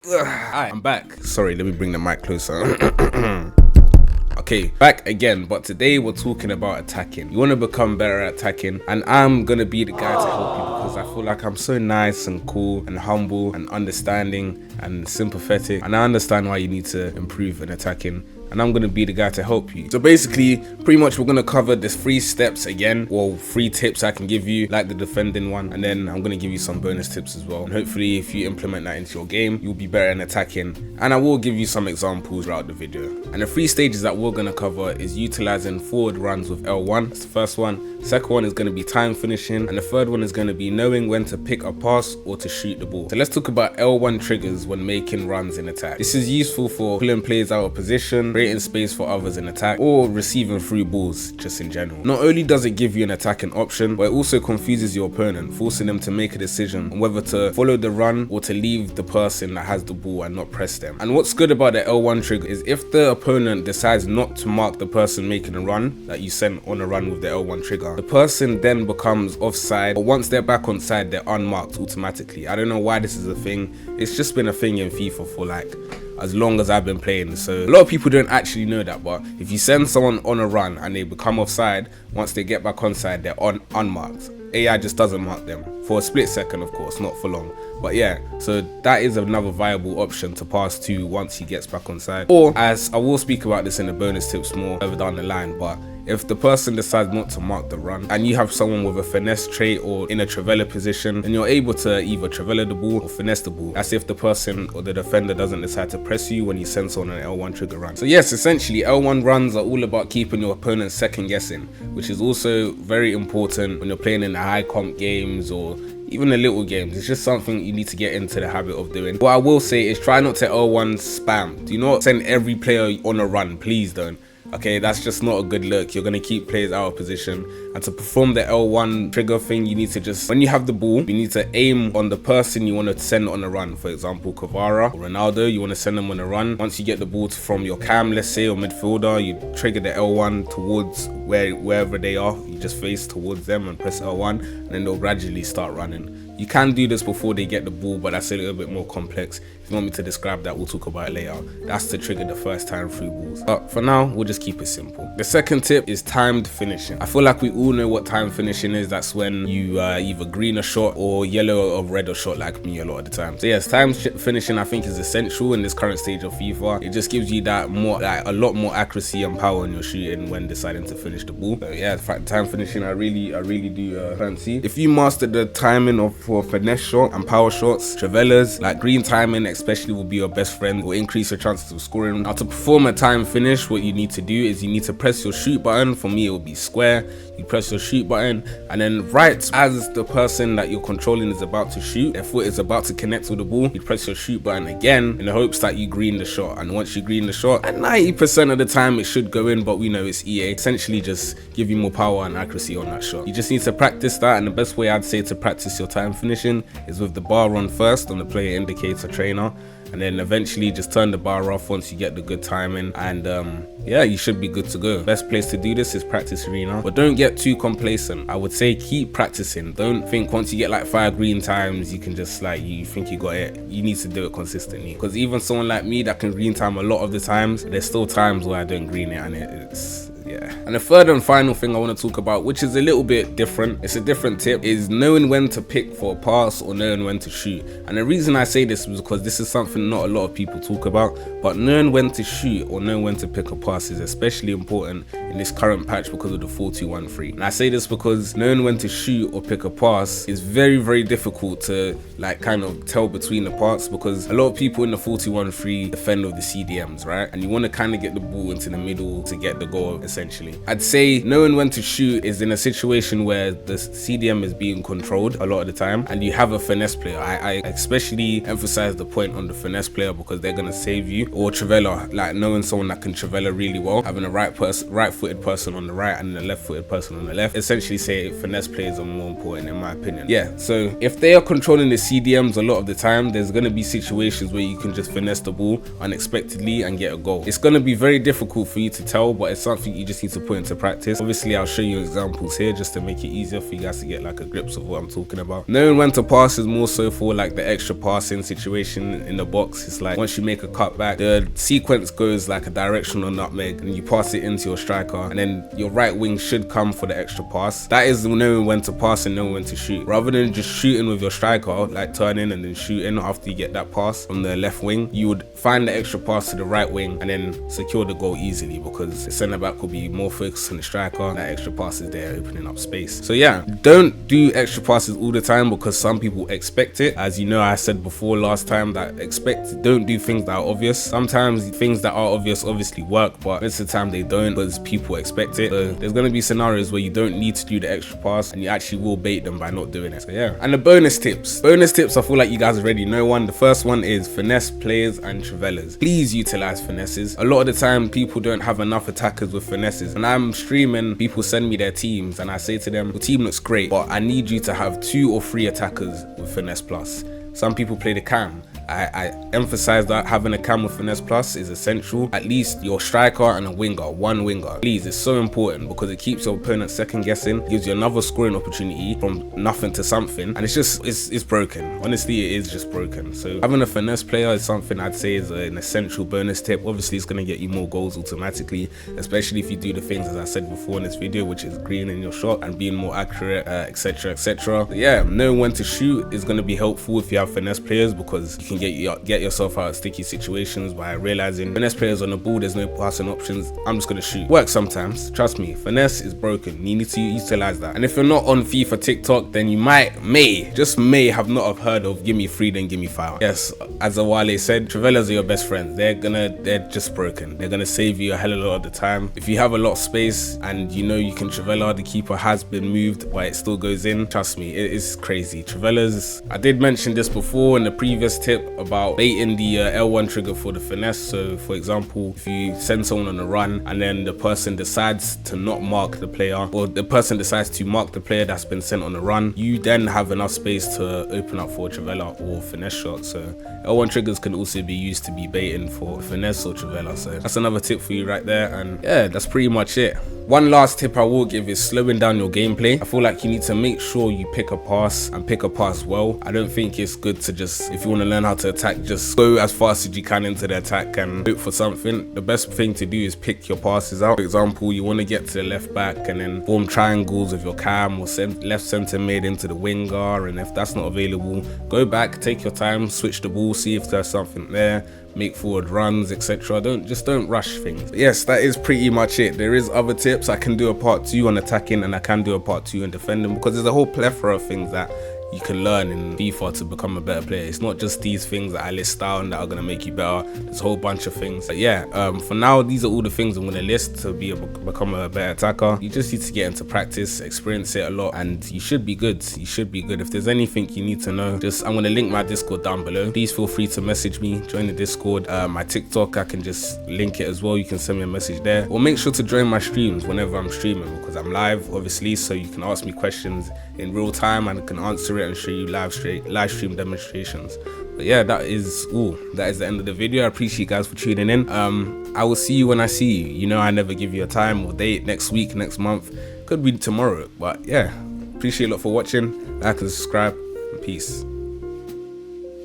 Hi, I'm back. Sorry, let me bring the mic closer. Okay, back again, but today we're talking about attacking. You want to become better at attacking, and I'm gonna be the guy to help you because I feel like I'm so nice and cool and humble and understanding and sympathetic, and I understand why you need to improve in attacking. And I'm gonna be the guy to help you. So basically, pretty much we're gonna cover this 3 steps again, or 3 tips I can give you, like the defending one, and then I'm gonna give you some bonus tips as well. And hopefully if you implement that into your game, you'll be better in attacking. And I will give you some examples throughout the video. And the 3 stages that we're gonna cover is utilizing forward runs with L1. That's the first one. Second one is gonna be time finishing, and the third one is gonna be knowing when to pick a pass or to shoot the ball. So let's talk about L1 triggers when making runs in attack. This is useful for pulling players out of position, creating space for others in attack, or receiving through balls just in general. Not only does it give you an attacking option, but it also confuses your opponent, forcing them to make a decision on whether to follow the run or to leave the person that has the ball and not press them. And what's good about the L1 trigger is if the opponent decides not to mark the person making a run that you sent on a run with the L1 trigger, the person then becomes offside, but once they're back on side, they're unmarked automatically. I don't know why this is a thing. It's just been a thing in FIFA for like as long as I've been playing, so a lot of people don't actually know that. But if you send someone on a run and they become offside, once they get back on side, they're unmarked. AI just doesn't mark them for a split second, of course, not for long. But yeah, so that is another viable option to pass to once he gets back on side. Or, as I will speak about this in the bonus tips more further down the line, but if the person decides not to mark the run and you have someone with a finesse trait or in a trivela position, and you're able to either trivela the ball or finesse the ball, that's if the person or the defender doesn't decide to press you when you send someone an L1 trigger run. So yes, essentially L1 runs are all about keeping your opponent second guessing, which is also very important when you're playing in the high comp games or even the little games. It's just something you need to get into the habit of doing. What I will say is try not to L1 spam. Do not send every player on a run, please don't. Okay, that's just not a good look. You're going to keep players out of position. And to perform the L1 trigger thing, you need to just, when you have the ball, you need to aim on the person you want to send on a run. For example, Kvara or Ronaldo, you want to send them on a run. Once you get the ball from your cam, let's say, or midfielder, you trigger the L1 towards wherever they are. You just face towards them and press L1, and then they'll gradually start running. You can do this before they get the ball, but that's a little bit more complex. If you want me to describe that, we'll talk about it later. That's to trigger the first time through balls. But for now, we'll just keep it simple. The second tip is timed finishing. I feel like we all know what time finishing is. That's when you either green a shot or yellow or red a shot, like me a lot of the time. So yes, time finishing I think is essential in this current stage of FIFA. It just gives you that more, like a lot more accuracy and power in your shooting when deciding to finish the ball. So yeah, time finishing I really do fancy. If you master the timing for finesse shot and power shots, trivelas, like green timing especially will be your best friend, will increase your chances of scoring. Now to perform a time finish, what you need to do is you need to press your shoot button. For me it will be square. You press your shoot button, and then right as the person that you're controlling is about to shoot, their foot is about to connect with the ball, you press your shoot button again in the hopes that you green the shot. And once you green the shot, at 90% of the time it should go in, but we know it's EA. Essentially just give you more power and accuracy on that shot. You just need to practice that, and the best way I'd say to practice your time finishing is with the bar on first on the player indicator trainer, and then eventually just turn the bar off once you get the good timing, and yeah, you should be good to go. Best place to do this is practice arena, but don't get too complacent. I would say keep practicing. Don't think once you get like 5 green times you can just like, you think you got it. You need to do it consistently, because even someone like me that can green time a lot of the times, there's still times where I don't green it, and it's yeah. And the third and final thing I want to talk about, which is a little bit different, it's a different tip, is knowing when to pick for a pass or knowing when to shoot. And the reason I say this is because this is something not a lot of people talk about, but knowing when to shoot or knowing when to pick a pass is especially important in this current patch because of the 4-2-1-3. And I say this because knowing when to shoot or pick a pass is very difficult to like kind of tell between the parts, because a lot of people in the 4-2-1-3 defend with the CDMs, right? And you want to kind of get the ball into the middle to get the goal essentially. I'd say knowing when to shoot is in a situation where the CDM is being controlled a lot of the time and you have a finesse player. I especially emphasize the point on the finesse player because they're gonna save you. Or trivela, like knowing someone that can trivela really well, having a right-footed person on the right and a left-footed person on the left. Essentially say finesse players are more important in my opinion. Yeah, so if they are controlling the CDMs a lot of the time, there's gonna be situations where you can just finesse the ball unexpectedly and get a goal. It's gonna be very difficult for you to tell, but it's something you just need to to put into practice. Obviously, I'll show you examples here just to make it easier for you guys to get like a grips of what I'm talking about. Knowing when to pass is more so for like the extra passing situation in the box. It's like once you make a cutback, the sequence goes like a directional nutmeg and you pass it into your striker, and then your right wing should come for the extra pass. That is knowing when to pass and knowing when to shoot, rather than just shooting with your striker, like turning and then shooting after you get that pass from the left wing. You would find the extra pass to the right wing and then secure the goal easily, because the centre back will be more focused on the striker. That extra pass is there opening up space. So yeah, don't do extra passes all the time, because some people expect it. As you know, I said before last time that don't do things that are obvious. Sometimes things that are obvious obviously work, but most of the time they don't, because people expect it. So there's going to be scenarios where you don't need to do the extra pass and you actually will bait them by not doing it. So yeah, and the bonus tips I feel like you guys already know one. The first one is finesse players and trivellas. Please utilize finesses. A lot of the time people don't have enough attackers with finesses, and I'm streaming, people send me their teams and I say to them, your team looks great, but I need you to have 2 or 3 attackers with finesse plus. Some people play the cam. I emphasize that having a cam with finesse plus is essential. At least your striker and a winger, one winger. Please, it's so important, because it keeps your opponent second guessing, gives you another scoring opportunity from nothing to something, and it's broken. Honestly, it is just broken. So having a finesse player is something I'd say is an essential bonus tip. Obviously, it's going to get you more goals automatically, especially if you do the things as I said before in this video, which is greening your shot and being more accurate, etc, etc. Yeah, knowing when to shoot is going to be helpful if you have finesse players, because you can get yourself out of sticky situations by realizing finesse players on the ball, there's no passing options, I'm just gonna shoot. Works sometimes, trust me. Finesse is broken, you need to utilize that. And if you're not on FIFA TikTok, then you may have not have heard of Gimme 3 then Gimme 5. Yes, as Awale said, trivellas are your best friends. They're just broken. They're gonna save you a hell of a lot of the time. If you have a lot of space and you know you can trivella, the keeper has been moved but it still goes in, trust me, it is crazy. Trivellas, I did mention this before in the previous tip about baiting the L1 trigger for the finesse. So for example, if you send someone on a run and then the person decides to not mark the player, or the person decides to mark the player that's been sent on a run, you then have enough space to open up for a trivella or finesse shot. So L1 triggers can also be used to be baiting for finesse or trivella. So that's another tip for you right there. And yeah, that's pretty much it. One last tip I will give is slowing down your gameplay. I feel like you need to make sure you pick a pass and pick a pass well. I don't think it's good to just, if you want to learn how to attack, just go as fast as you can into the attack and hope for something. The best thing to do is pick your passes out. For example, you want to get to the left back and then form triangles with your cam, or send left centre mid into the winger, and if that's not available, go back, take your time, switch the ball, see if there's something there, make forward runs, etc. Don't rush things. Yes, that is pretty much it. There is other tips. I can do a part 2 on attacking, and I can do a part 2 on defending, because there's a whole plethora of things that you can learn in FIFA to become a better player. It's not just these things that I list down that are going to make you better. There's a whole bunch of things. But yeah, for now, these are all the things I'm going to list to become a better attacker. You just need to get into practice, experience it a lot, and you should be good. You should be good. If there's anything you need to know, I'm going to link my Discord down below. Please feel free to message me, join the Discord. My TikTok, I can just link it as well. You can send me a message there, or make sure to join my streams whenever I'm streaming, because I'm live, obviously, so you can ask me questions in real time and I can answer it and show you live stream demonstrations. But yeah, that is the end of the video. I appreciate you guys for tuning in. I will see you when I see you. You know, I never give you a time or date. Next week, next month, could be tomorrow. But yeah, appreciate a lot for watching. Like and subscribe, and peace.